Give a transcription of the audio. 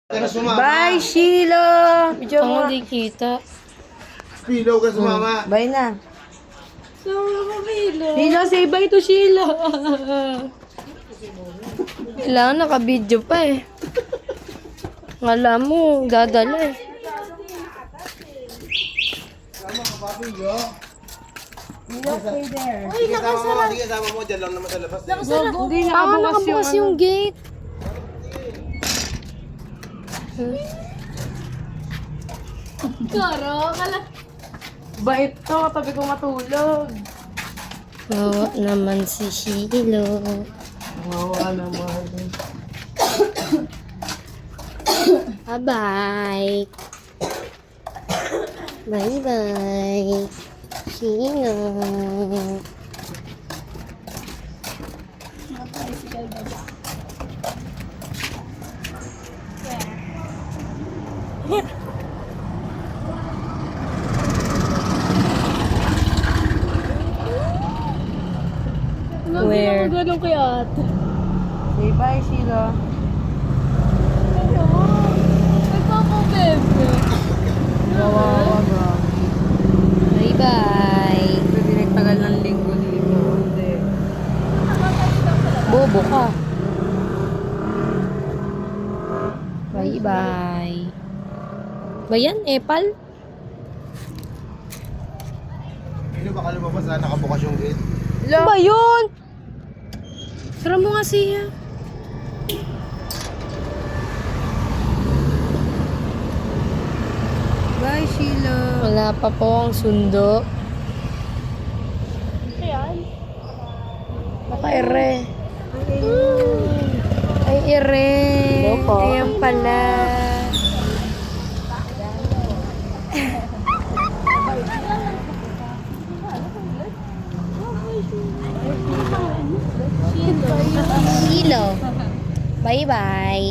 Bye, Sheila! Video mo. Ang di kita. Pilaw ka sumama. Bye na. Sheila, say bye to Sheila. Kailangan naka-video pa eh. Ngala mo, dadala eh. Sige, sama mo. Sige, sama mo. Diyan lang naman sa labas. Hindi Nakabukas yung gate. Bait to, tabi ko matulog. Oo naman si Sheila. Wawa naman. Bye-bye. Bye-bye. Sheila. Where? Ganun kay ate. Say bye, Sheila. Nagpapabebe. Wawa, grabe. Bye-bye. Ito pinagtagal ng linggo dito. Hindi. Bobo ka. Bye-bye. Ba yan, Epal? Pino baka lumabas na nakabukas yung gate. Ano ba yun? Sara mo nga siya. Bye, Sheila. Wala pa po ang sundo. Naka-ere. Ay, ere. Ayan pala. Silo. Bye-bye.